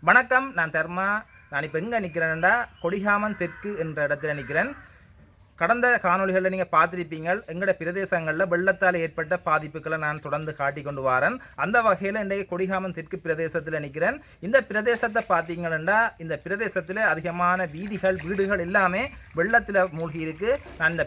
வணக்கம், நான் தர்மா. நான் இப்போ எங்கே நிற்கிறேன்டா, கொடிகாமன் தெற்கு என்ற இடத்துல நிற்கிறேன். கடந்த காணொலிகளில் நீங்கள் பார்த்துருப்பீங்க, எங்களோட பிரதேசங்களில் வெள்ளத்தால் ஏற்பட்ட பாதிப்புகளை நான் தொடர்ந்து காட்டி கொண்டு வரேன். அந்த வகையில் இன்றைக்கு கொடிகாமன் தெற்கு பிரதேசத்தில் நிற்கிறேன். இந்த பிரதேசத்தை பார்த்தீங்கன்னா, இந்த பிரதேசத்தில் அதிகமான வீதிகள் வீடுகள் எல்லாமே வெள்ளத்தில் மூழ்கி இருக்கு. நான்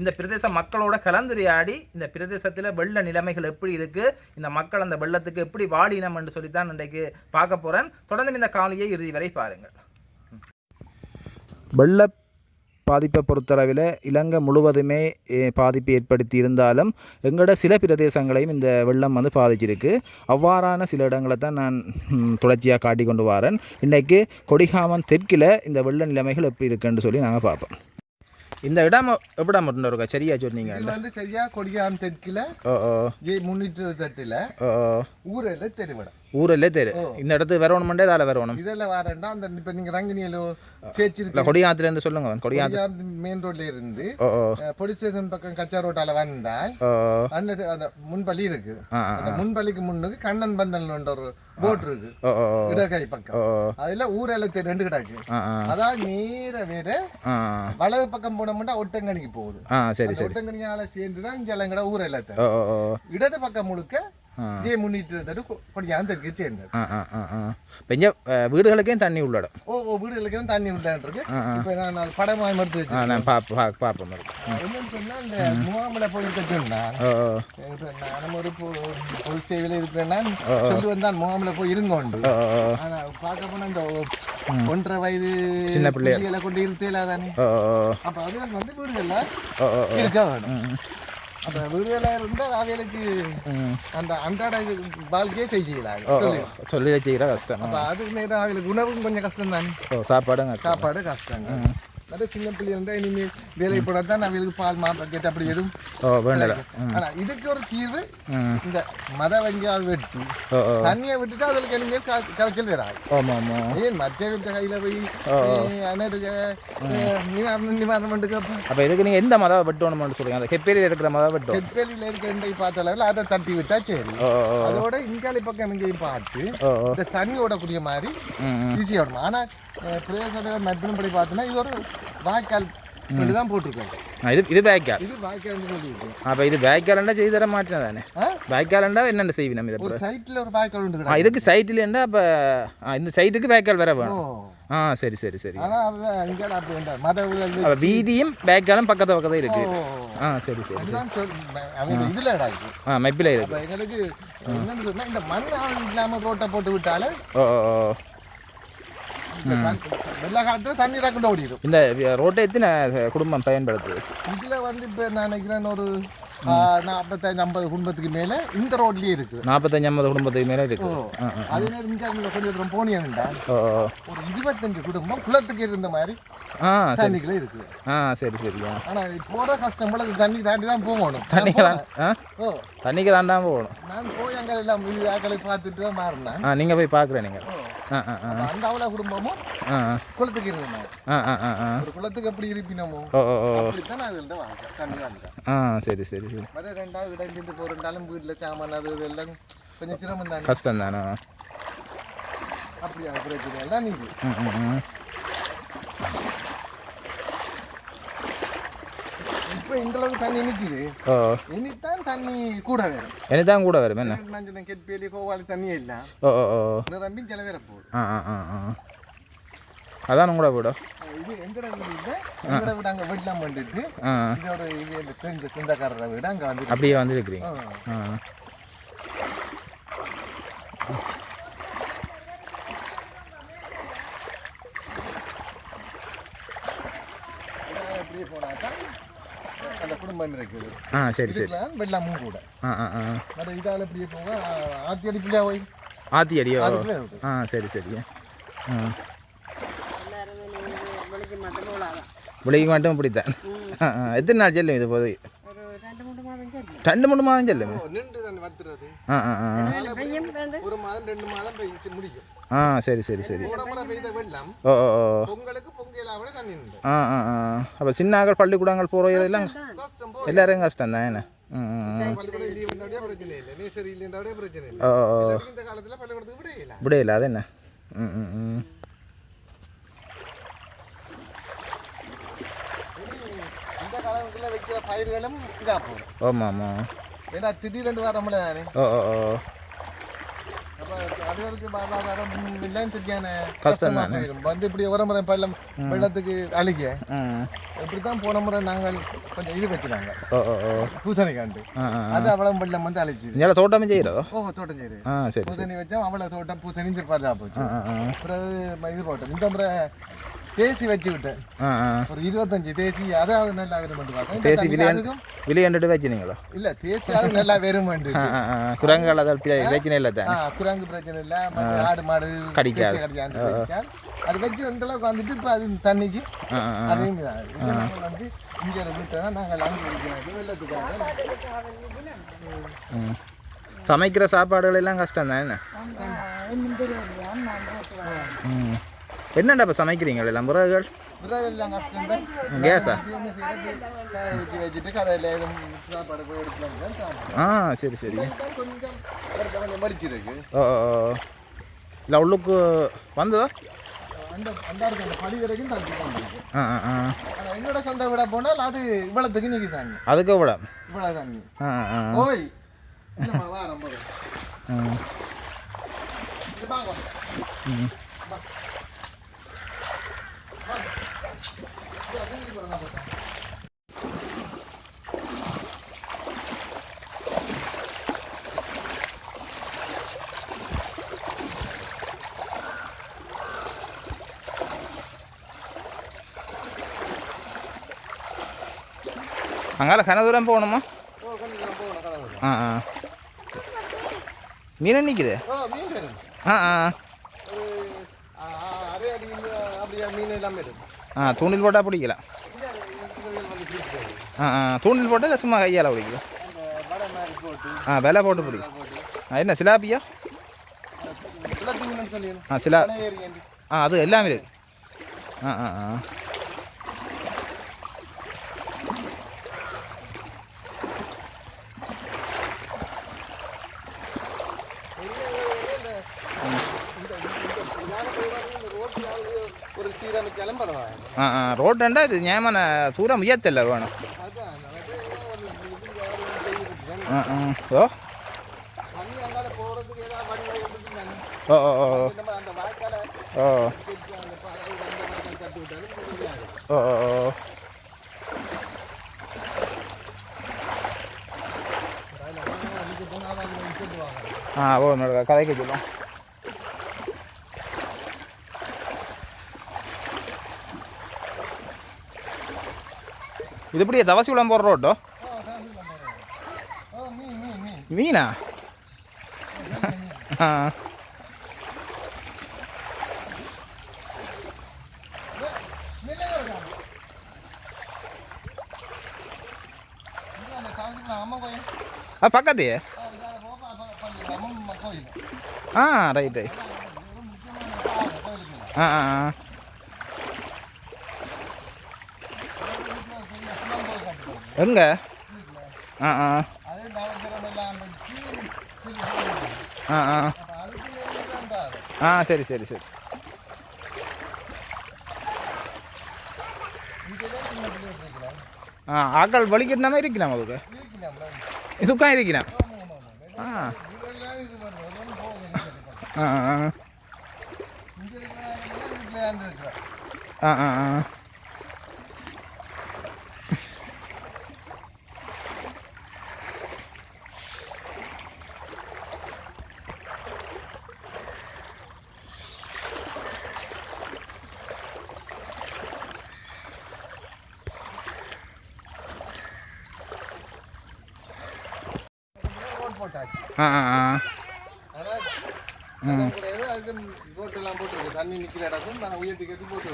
இந்த பிரதேச மக்களோட கலந்துரையாடி இந்த பிரதேசத்தில் வெள்ள நிலைமைகள் எப்படி இருக்குது, இந்த மக்கள் அந்த வெள்ளத்துக்கு எப்படி வாடினம் என்று சொல்லித்தான் இன்றைக்கு பார்க்க போகிறேன். தொடர்ந்து இந்த காணொலியை இறுதி வரை பாருங்கள். வெள்ள பாதிப்பை பொறுத்தளவில் இலங்கை முழுவதுமே பாதிப்பு ஏற்படுத்தி இருந்தாலும் எங்களோட சில பிரதேசங்களையும் இந்த வெள்ளம் பாதிச்சிருக்கு. அவ்வாறான சில இடங்களை தான் நான் தொடர்ச்சியாக காட்டி கொண்டு வரேன். இன்றைக்கு கொடிகாமன் தெற்கில் இந்த வெள்ள நிலைமைகள் எப்படி இருக்குன்னு சொல்லி நாங்கள் பார்ப்போம். இந்த இடம் எப்படா மட்டும் இருக்கா? சரியா சொன்னீங்க. சரியா கொடிகாமன் தெற்கில் 328 ஊரில் தெருவிடம். ஊரில் தெரு. இந்த இடத்துக்கு வரணுமெண்டே இதால் வரணும். இதெல்லாம் வரேன்டா அந்த இப்போ நீங்கள் ரங்கினியில் சேர்ச்சிருக்கீங்க. கொடியாத்துலேருந்து சொல்லுங்க. கொடியாத்து மெயின் ரோட்ல இருந்து போலீஸ் ஸ்டேஷன் பக்கம் கச்சா ரோட்டால வந்தால் அந்த முன்பள்ளி இருக்கு. அந்த முன்பள்ளிக்கு முன்னுக்கு கண்ணன் பந்தல் ஒரு போட் இருக்கு இடகை பக்கம். அதுல ஊரெல்லாம் தெரு 2 கிடக்கு. அதான் நேர வேற வலது பக்கம் போனோம்னா ஒட்டங்கணிக்கு போகுது. ஒட்டங்கணியால சேர்ந்துதான் இங்க எல்லாம் கூட ஊரெல்லாம் இடது பக்கம் முழுக்க வீடுகளுக்கே தண்ணி உள்ளடம். வீடுகளுக்கு தண்ணி உள்ளான்றது. இப்போ நான் படமாய் மறுத்து பார்ப்போம். என்னன்னு சொன்னா இந்த முகாமில் போயிருக்க சொன்னா நம்ம ஒரு பொது சேவையில் இருக்கிறேன்னா சொல்லி வந்தான் முகாமில் போய் இருங்கோண்டு. ஆனா பார்க்க போனா இந்த 1.5 வயது சின்ன பிள்ளைகளை கொண்டு இருத்தேல தானே. அப்ப அதுல வீடுகள்ல இருக்க வேணும். அப்போ வீடுகளில் இருந்தால் அவைகளுக்கு அந்த அன்றாட வாழ்க்கையே செய்யலாம் சொல்லி செய்கிற கஷ்டம். அப்போ அதுக்கு நேரம் அவைகளுக்கு உணவும் கொஞ்சம் கஷ்டம் தானே. சாப்பாடு கஷ்டங்க. அதே சின்ன பிள்ளை இருந்தால் இனிமேல் வேலை போட தான் அவைகளுக்கு பால் மார்க்கெட் அப்படி எதுவும் வேண்டாம். ஆனால் இதுக்கு ஒரு தீர்வு இந்த மத வங்கியால் வெட்டி தண்ணியை விட்டுட்டு அதுக்கு இனிமேல் கரைச்சல் வராது. ஏன் மற்ற வீட்டு கையில் போய் நிவாரணம் பண்ணுறதுக்கு. அப்போ இதுக்கு நீங்கள் எந்த மதம் வெட்டணும்னு சொல்லுங்க. அந்த கெப்பேரியில் இருக்கிற மதம் வெட்டும். கெப்பேரியில் இருக்கிற பார்த்த அளவில் அதை தட்டி விட்டா சரி. அதோட இங்காலி பக்கம் எங்கேயும் பார்த்து இந்த தண்ணி ஓடக்கூடிய மாதிரி ஈஸியாக விடணும். ஆனால் பிரதேச நட்பின்படி பார்த்தோன்னா இது ஒரு வாய்க்கால் தான் போட்டிருக்கோம். இது வாய்க்கால். இது வாய்க்கால் சொல்லியிருக்கோம். அப்போ இது வாய்க்கால்ண்டா செய்து தர மாட்டேன் தானே. வாய்க்கால்ண்டா என்னென்ன செய்வி நம்ம ஒரு சைட்டில் ஒரு வாய்க்கால் உண்டு. இதுக்கு சைட்டில் என்ன? அப்போ இந்த சைட்டுக்கு வாய்க்கால் வர வேணும். சரி. ஆனால் வீதியும் வாய்க்காலும் பக்கத்தில் இருக்கு. சரி. இதில் மெப்பில் இருக்கு. எங்களுக்கு என்னன்னு சொன்னால் இந்த மண் இல்லாமல் ரோட்டை போட்டு விட்டாலே வெள்ள காலத்தில் தண்ணி கொண்டு ஓடிடும். இந்த ரோட்டை எத்தனை குடும்பம் பயன்படுத்துது? இதில் இப்போ நான் நினைக்கிறேன் ஒரு 45-50 குடும்பத்துக்கு மேலே இந்த ரோட்லேயே இருக்கு. 45-50 குடும்பத்துக்கு மேலே இருக்கு. அதே நேரம் இங்கே கொஞ்சம் தூரம் போனியா ஒரு 25 குடும்பம் குளத்துக்கு இருந்த மாதிரி தண்ணிக்குள்ள இருக்கு. சரி. ஆனால் போகிற கஷ்டம் தண்ணி தாண்டி தான் போகணும். தண்ணிக்கு தாண்டா போகணும். நான் போய் அங்கே எல்லாம் ஆக்களை பார்த்துட்டு தான் மாறினேன். நீங்கள் போய் பார்க்குறேன். நீங்கள் அந்த அவ்வளோ குடும்பமும் குளத்துக்கு இருந்தோம். ஒரு குளத்துக்கு எப்படி இருப்பினமோ அப்படித்தான் நான் அதில் தான் தண்ணி வாங்கிட்டேன். சரி. மற்ற 2வது இடம் போகிறனாலும் வீட்டில் சாமான் அது இதெல்லாம் கொஞ்சம் சிரமம் தானே. கஷ்டம் தானே. அப்படியா பிரச்சனை எல்லாம் நீங்கள் இப்போ இந்த அளவுக்கு தண்ணி நிற்குது. இனித்தான் தண்ணி கூட வரும். இனிதான் கூட வரும். என்ன நான் கெட்பேலி கோவாலி தண்ணியே இல்லை. நிரம்பி சில வேற போகுது. அதான் கூட விடும். இது எங்கட வீடு இல்லை. எங்கட வீடு அங்கே வெள்ளம் வந்துட்டு இதோட இது தெரிஞ்ச சொந்தக்காரரை வீடு அங்கே வந்து அப்படியே வந்துருக்கிறீங்க. அப்படியே போனாதான் அந்த குடும்பம் இருக்குது. சரி. வெள்ளமும் கூட. இதால் இப்படியே போக ஆத்தி அடிப்பிலையா போய் ஆத்தி அடியோ. சரி. விலைக்கு மட்டும் இப்படித்தான். எத்தனை நாள் செல்லும் இது போது? 2-3 மாதம் செல்லும். ஒரு மாதம் 2 மாதம் முடிக்கும். சரி. அப்போ சின்னாக்கள் பள்ளிக்கூடங்கள் போகிறதெல்லாம் எல்லாரும் கஷ்டம் தான். என்ன விடையில அது என்ன ம் ம் ம் இந்த காலத்துல வைக்கிற பயிர்களும் இதாக போகும். ஆமாம் ஆமாம். ஏன்னா திடீரென்று வர முடியாது. ஓ ஓ ஓ. அப்போ அதுகளுக்கு வாழ்வாதாரம் இல்லைன்னு தெரியான கஷ்டம் தானே. வந்து இப்படி ஒரு முறை பள்ளம் வெள்ளத்துக்கு அழிக்க இப்படி தான் போன முறை நாங்கள் கொஞ்சம் இது வச்சுனாங்க. ஓ ஓ ஓ. பூசணிக்காண்டு அது அவ்வளவு வெள்ளம் வந்து அழிச்சு. இங்கே தோட்டமே செய்கிறதோ? ஓ தோட்டம் செய்யுது. சரி. பூசணி வச்சோம் அவ்வளோ தோட்டம் பூசணி திருப்பாடு தான் போச்சு. அப்புறம் இது போட்டோம். இந்த முறை தேசி வச்சு விட்டேன். ஒரு 25 தேசி அதாவது நல்லா வருமெண்டு பார்த்தேன். தேசி விளையாண்டுட்டு வச்சுனீங்களா? இல்லை தேசி அது நல்லா வருமெண்டு. குரங்கால பிரச்சனை இல்லை தான். குரங்கு பிரச்சனை இல்லை. ஆடு மாடு கடிக்காது. அது வச்சு எந்தளவுக்கு வந்துட்டு இப்போ அது தண்ணிக்கு அதையும் வந்து இங்கே விட்டு தான் நாங்கள் அங்கே இருக்கிறோம் வெள்ளத்துக்காக. சமைக்கிற சாப்பாடுகள் எல்லாம் கஷ்டம் தான். என்ன என்னண்டா இப்போ சமைக்கிறீங்க எல்லாம்? விறகுகள் எல்லாம் கஷ்டம் தான். கேஸா? வச்சுட்டு கடையில் சாப்பாடு போய் எடுக்கலாம். சரி சரி. கொஞ்சம் மடிச்சிருக்கு. ஓ இல்லை உள்ளுக்கு வந்ததா? அந்த அந்த படி வரைக்கும் தள்ளி வந்துருக்கு. என்னோட சொந்த விட போனால் அது இவ்வளோத்துக்கு நீக்கி தாங்க. அதுக்கு விட இவ்வளோ தாங்க. ஓய் வா நம்ம அங்கால கன தூரம் போகணுமா? மீன் நிற்குது. தூண்டில் போட்டால் பிடிக்கலாம். தூண்டில் போட்டால் இல்லை சும்மா கையால் பிடிக்கலாம். விலை போட்டு பிடிக்கும். என்ன சிலாப்பியா? சிலா அது எல்லாமே இருக்கு. ஒரு சீரமைச்சாலும் பரவாயில்ல. ரோட்டண்டா இது நியமன தூரம் உயர்த்தல வேணும். ஓ ஓ ஓ ஓ ஓ ஓ. ஓ கதைக்கு சொல்லுவோம். இது எப்படியே தவசி குளம் போடுற ரோட்டோ? மீனா? பக்கத்து ரைட் ரைட். எங்க? சரி சரி சரி. ஆக்கள் வலிக்கிட்டாம இருக்கலாம். அதுக்கு இதுக்கா இருக்கலாம். ரோட்டெல்லாம் போட்டுருக்கு. தண்ணி நிற்கிற இடத்துல நான் உயர்த்தி கட்டி போட்டு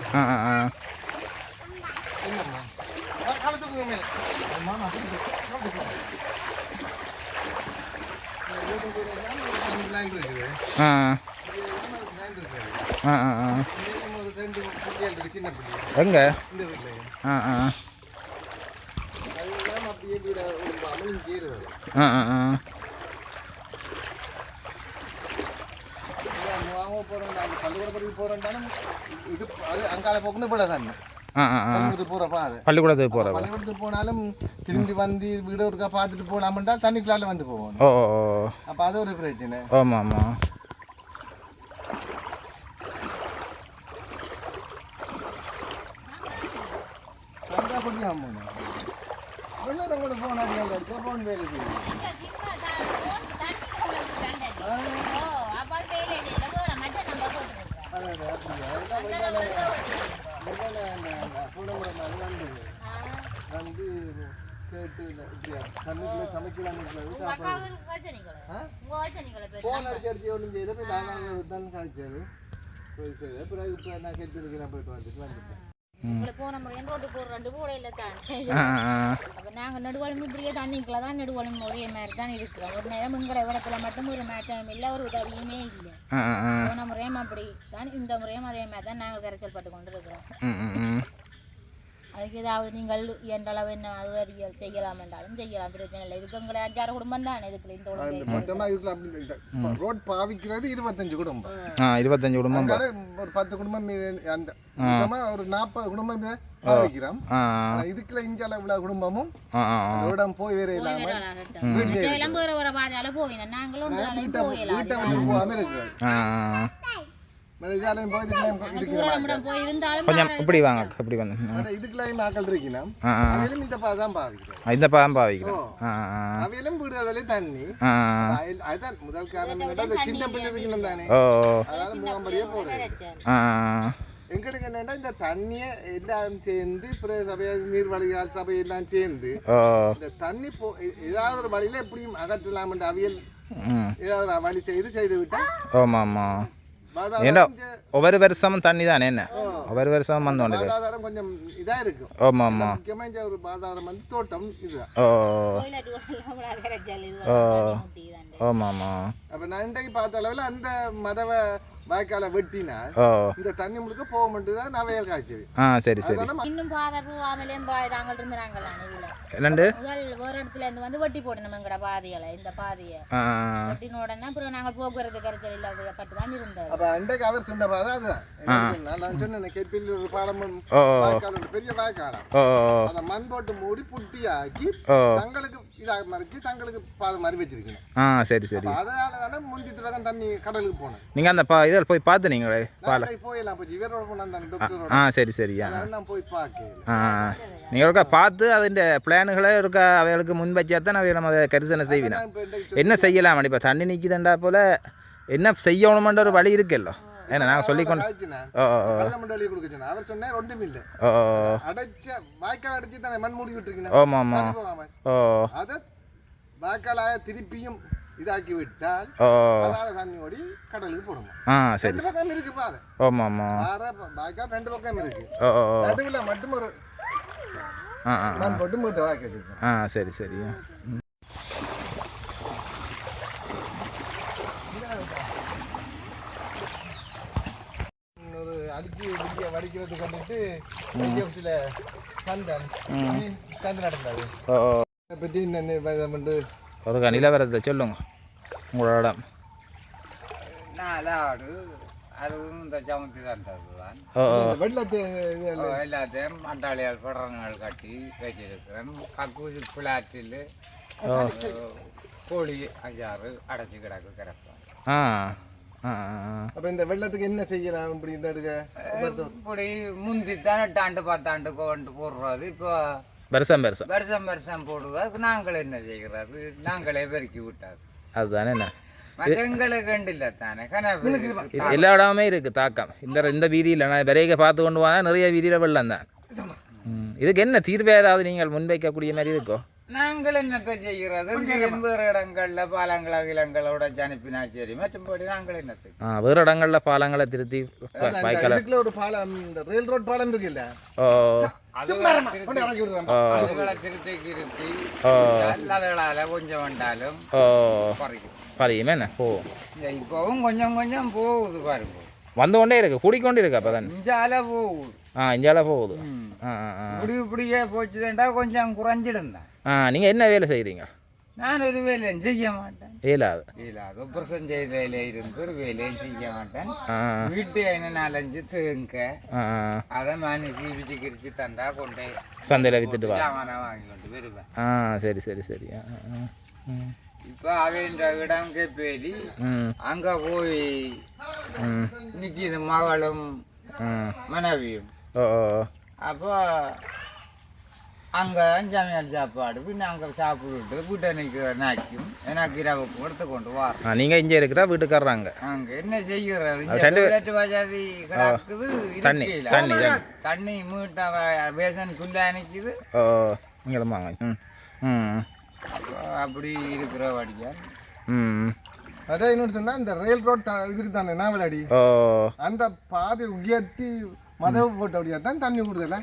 எங்க? போகிறோம் பள்ளிக்கூடத்துக்கு போகிறோம்னாலும் இது அது அங்கால போக்குன்னு இப்படி தானே பள்ளிக்கூடத்துக்கு போகிற பாதை பள்ளிக்கூடத்துக்கு போகிறோம் பள்ளிக்கூடத்துக்கு போனாலும் திரும்பி வந்து வீடு ஒருக்கா பார்த்துட்டு போகலாம்டா தண்ணிக்குள்ளால வந்து போவோம் ஓ அப்போ அது ஒரு பிரச்சனை ஆமாம் ஆமாம் கண்டா கொஞ்சம் வெள்ளம் கூட போனாங்க போன் வேலை வந்து கேட்டு தண்ணிக்குள்ள சமைக்கலாம் போன் அடிச்சு ஒன்றும் செய்யல போய் நாங்கள் தான் காய்ச்சாரு போய் அப்புறம் இப்போ நான் கெட்டிருக்கிறேன் போயிட்டு வந்துட்டேன் போன முறை ரோட்டு போற 2 மூலையில தான் அப்ப நாங்க நடுவாளும் இப்படியே தண்ணிக்குள்ள தான் நடுவாளும் ஒரே மாதிரி தான் இருக்கிறோம் ஒரு நேரம் எங்கிற இடத்துல மட்டும் ஒரு மாற்றம் இல்லை ஒரு உதவியுமே இல்லை போன முறையும் அப்படி தான் இந்த முறையும் அதே மாதிரி தான் நாங்கள் கரைச்சல் பட்டு கொண்டு இருக்கிறோம் அதுக்கு ஏதாவது நீங்கள் என்றளவு என்ன அது அறிவியல் செய்யலாம் என்றாலும் செய்யலாம் பிரச்சனை இல்லை இதுக்கு உங்களை 5-6 குடும்பம் தான் இதுக்குள்ள இந்த ரோட் பாவிக்கிறது 25 குடும்பம் 25 குடும்பம் ஒரு 10 குடும்பம் அந்த ஒரு 40 குடும்பம் பாவிக்கிறோம் இதுக்குள்ள இஞ்சால இவ்வளவு குடும்பமும் ரோடம் போய் வேற இல்லாம வேற பாதையால போயினோம் நாங்களும் வீட்டை விட்டு போகாம இருக்கு கொஞ்சம் இப்படி வாங்க இப்படி வந்து இதுக்குள்ள ஆக்கள் இருக்கணும் இந்த பாதான் பாவிக்கிறோம் இந்த பாதம் பாவிக்கிறோம் அவையிலும் வீடுகளிலே தண்ணி அதுதான் முதல் காரணம் சின்ன பிள்ளை இருக்கணும் தானே அதாவது முகாம்படியே போறேன் எங்களுக்கு என்னன்னா இந்த தண்ணியை எல்லாம் சேர்ந்து சபை நீர் வழிகால் சபை எல்லாம் சேர்ந்து இந்த தண்ணி ஏதாவது ஒரு வழியில எப்படியும் அகற்றலாம் என்ற அவியல் ஏதாவது வழி செய்து விட்டா ஆமா ஆமா ஏன்னா ஒவ்வொரு வருஷமும் தண்ணி தானே என்ன ஒவ்வொரு வருஷமும் வந்தோண்டு வாழ்வாதாரம் கொஞ்சம் இதா இருக்கும் ஆமா ஆமா முக்கியமா இந்த ஒரு வாழ்வாதாரம் வந்து தோட்டம் இதுதான் ஆமா ஆமா அப்ப நான் இன்றைக்கு பார்த்த அளவுல அந்த மதவ வாய்க்கால வெட்டினா இந்த தண்ணி முழுக்க போக மட்டும்தான் நவையல் காய்ச்சது சரி சரி இன்னும் பாதை போகாமலேயும் நாங்கள் இருந்தாங்க இதுல என்னண்டு முதல் வேறு இடத்துல இருந்து வந்து வெட்டி போடணும் எங்கட பாதைகளை இந்த பாதையை வெட்டின உடனே அப்புறம் நாங்கள் போக்குவரத்து கரைச்சல் இல்லாதப்பட்டு தான் இருந்தது அப்ப அன்றைக்கு அவர் சொன்ன பாதை அதுதான் நான் சொன்னேன் கேட்பில் ஒரு பாலமும் பெரிய வாய்க்காலம் அந்த மண் போட்டு மூடி புட்டியாக்கி தங்களுக்கு இதாக மறைச்சு தங்களுக்கு பாதை மாதிரி வச்சிருக்கீங்க சரி சரி அதனால முந்தித்துல தான் தண்ணி கடலுக்கு போனேன் நீங்க அந்த இதில் போய் பார்த்து நீங்களே போயலாம் போய் இவரோட போனா சரி சரியா நான் போய் பார்க்க நீங்கள் இருக்கா பார்த்து அதிൻ്റെ பிளானுகளை இருக்கா அவைகளுக்கு முன் வச்சா தான் அவைகளை நம்ம அதை கரிசனை செய்வேன் என்ன செய்யலாம் இப்போ தண்ணி நிற்கிதுண்டா போல் என்ன செய்யணுமென்ற ஒரு வழி இருக்குல்ல ஏன்னா நாங்கள் சொல்லிக்கொண்டு அவர் சொன்னேன் ஒன்றும் இல்லை அடைச்ச வாய்க்கால் அடைச்சி தானே மண் மூடி விட்டுருக்கீங்க ஆமாம் ஆமாம் அதை வாய்க்காலாய திருப்பியும் இதாக்கி விட்டால் தண்ணி ஓடி கடலுக்கு போடணும் சரி 2 பக்கம் இருக்கு பாரு ஆமாம் ஆமாம் வாய்க்கால் 2 பக்கம் இருக்கு நடுவில் மட்டும் ஒரு நான் போட்டு மூட்டை வாக்கி வச்சிருக்கேன் சரி சரி ஒரு அடிச்சு வடிக்கிறது கண்டுட்டு சில சந்தன் நடந்தாரு பற்றி என்ன ஒரு நிலவரத்தை சொல்லுங்க உங்களோட இடம் நாலாடு அதுவும் இந்த சமத்தி தான் எல்லாத்தையும் அண்டாளியால் படங்கள் கட்டி வச்சிருக்கிறேன் கக்கூசி பிளாட்டில் கோழி 5-6 அடைச்சி கிடக்கு கிடப்பேன் அப்ப இந்த வெள்ளத்துக்கு என்ன செய்யலாம் இப்படி இந்த இப்படி முந்தி தான் 8 ஆண்டு 10 ஆண்டு கொண்டு போடுறது இப்போ வருஷம் போடுவது நாங்கள் என்ன செய்கிறது நாங்களே பெருக்கி விட்டாது அதுதானே என்ன மற்றங்களுக்கு கண்டில்ல தானே எல்லா இடமே இருக்கு தாக்கம் இந்த வீதியில் நான் விரைக பார்த்து கொண்டு போனால் நிறைய வீதியில் வெள்ளம் தான் இதுக்கு என்ன தீர்வு ஏதாவது நீங்கள் முன்வைக்கக்கூடிய மாதிரி இருக்கோ நாங்கள் என்னத்தை செய்கிறது வேறு இடங்கள்ல பாலங்கள் அகிலங்களோட அனுப்பினா சரி மற்றும்படி நாங்கள் என்னத்தை வேறு இடங்கள்ல பாலங்களை திருத்தி ஒரு பாலம் ரயில் ரோட் பாலம் இருக்குல்ல திருத்தி அதுகளால கொஞ்சம் வந்தாலும் பறியுமே என்ன போகும் இப்போவும் கொஞ்சம் கொஞ்சம் போகுது பாருங்க வந்து கொண்டே இருக்கு கூடிக்கொண்டே இருக்கு அப்பதான் இஞ்சால போகுது இஞ்சால போகுது இப்படியே போச்சுட்டா கொஞ்சம் குறைஞ்சிடும் நீங்கள் என்ன வேலை செய்கிறீங்க நான் ஒரு வேலையும் செய்ய மாட்டேன். இயலாது. ஆப்ரேஷன் செய்ததில் இருந்து ஒரு வேலையும் செய்ய மாட்டேன். வீட்டு என்ன 4-5 தேங்க அதை மனுஷி விச்சு கிரிச்சு தந்தா கொண்டே சந்தையில் வித்துட்டு சாமான வாங்கி கொண்டு வருவேன். சரி சரி சரி. இப்போ அவன்ற இடம் கேப்பேரி அங்க போய் நிற்கிது மகளும் மனைவியும். அப்போ அங்கே ஜாமியார் சாப்பாடு பின்ன அங்கே சாப்பிட்டு வீட்டை நாக்கும் எனக்கு இரவுக்கு எடுத்து கொண்டு வா. நீங்கள் இங்கே இருக்கிறா வீட்டுக்காரறாங்க அங்கே என்ன செய்கிறது வசதி கிடக்குது. தண்ணி தண்ணி தண்ணி மீட்டா பேசன் குள்ளா நிற்கிது. இங்கேமாங்க அப்படி இருக்கிற வடியா. அதான் இன்னொன்று சொன்னா இந்த ரயில் ரோட் இதுக்கு தானே நாவலாடி அந்த பாதை உயர்த்தி மதவு போட்ட அப்படியா தான் தண்ணி கொடுதல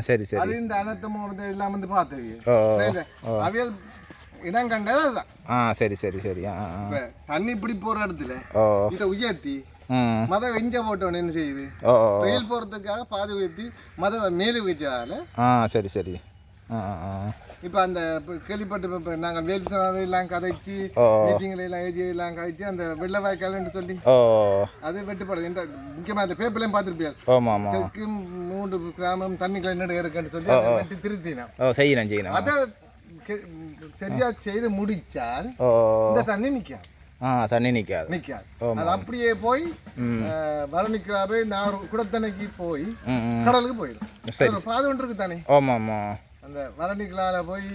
சரி சரி. அது இந்த அனர்த்தமோட எல்லாம் வந்து பார்த்தது அவியல் இடம் கண்டது அதுதான். சரி சரி சரி. தண்ணி இப்படி போற இடத்துல இதை உயர்த்தி மத வெஞ்ச போட்டோன்னு என்ன செய்யுது ரயில் போறதுக்காக பாதை உயர்த்தி மத மேலே வச்சதால. சரி சரி. இப்போ அந்த கேள்விப்பட்டு நாங்கள் வேல்சனாவை எல்லாம் கதைச்சு மீட்டிங்கில் எல்லாம் ஏஜி எல்லாம் கதைச்சு அந்த வெள்ள வாய்க்கால்னு சொல்லி அது வெட்டுப்படுது. இந்த முக்கியமாக அந்த பேப்பர்லையும் பார்த்துருப்பியார் தெற்கு 3 கிராமம் தண்ணிக்குள்ள என்ன இருக்குன்னு சொல்லி அதை வெட்டி திருத்தினா செய்யணும். அதை சரியா செய்து முடிச்சால் இந்த தண்ணி நிற்காது. தண்ணி நிற்காது. அது அப்படியே போய் வரணிக்காவே நான் குடத்தனைக்கு போய் கடலுக்கு போயிடும். பாதை ஒன்று இருக்கு தானே. அந்த வரணிக்கலால போய்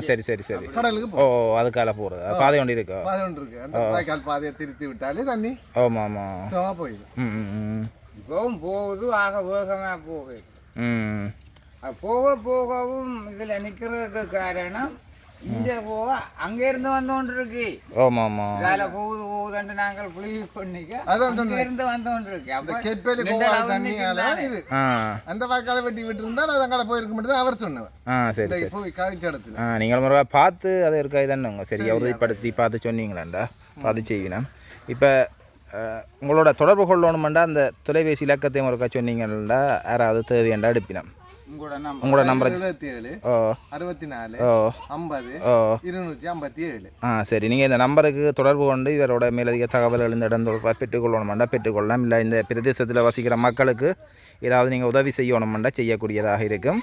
சரி சரி சரி. அதுக்கால போறது பாதை ஒன்று இருக்கு. அந்த வாய்க்கால் பாதையை திருத்தி விட்டாலே தண்ணி போயிடும். இப்பவும் போகுது ஆக வேகமா போகுது. போக போகவும் இதுல நிக்கிறதுக்கு காரணம் இங்க போக அங்க இருந்து வந்தோண்டு இருக்கு. வேலை போகுது போகுதுன்னு நாங்கள் புளி பண்ணிக்க அங்க இருந்து வந்தோண்டு இருக்கு. அந்த வாய்க்கால வெட்டி விட்டு இருந்தா அது அங்கே போயிருக்க மட்டும் அவர் சொன்னவர் போய் காய்ச்ச இடத்துல நீங்கள் முறை பார்த்து அதை இருக்கா தானே சரி உறுதிப்படுத்தி பார்த்து சொன்னீங்களாண்டா பார்த்து செய்யணும். இப்போ உங்களோட தொடர்பு கொள்ளணுமெண்டா அந்த தொலைபேசி இலக்கத்தையும் ஒருக்கா சொன்னீங்கள்டா யாராவது தேவையாண்டா எடுப்பினோம். உங்களோட நம்பர் 64 சரி. நீங்கள் இந்த நம்பருக்கு தொடர்பு கொண்டு இவரோட மேலதிக தகவல்கள் இந்த இடம் தொடர்பாக பெற்றுக்கொள்ளணுமெண்டா பெற்றுக்கொள்ளலாம். இல்லை இந்த பிரதேசத்தில் வசிக்கிற மக்களுக்கு ஏதாவது நீங்கள் உதவி செய்யணுமெண்டா செய்யக்கூடியதாக இருக்கும்.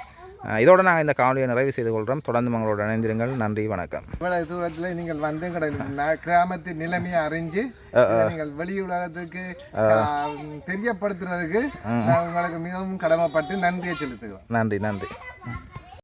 இதோட நாங்கள் இந்த காணொலியை நிறைவு செய்து கொள்கிறோம். தொடர்ந்து உங்களோட இணைந்திருங்கள். நன்றி, வணக்கம். இவ்வளவு தூரத்தில் நீங்கள் வந்து கிராமத்தின் நிலைமையை அறிஞ்சு நீங்கள் வெளி உலகத்துக்கு தெரியப்படுத்துறதுக்கு உங்களுக்கு மிகவும் கடமைப்பட்டு நன்றியை செலுத்துகிறோம். நன்றி.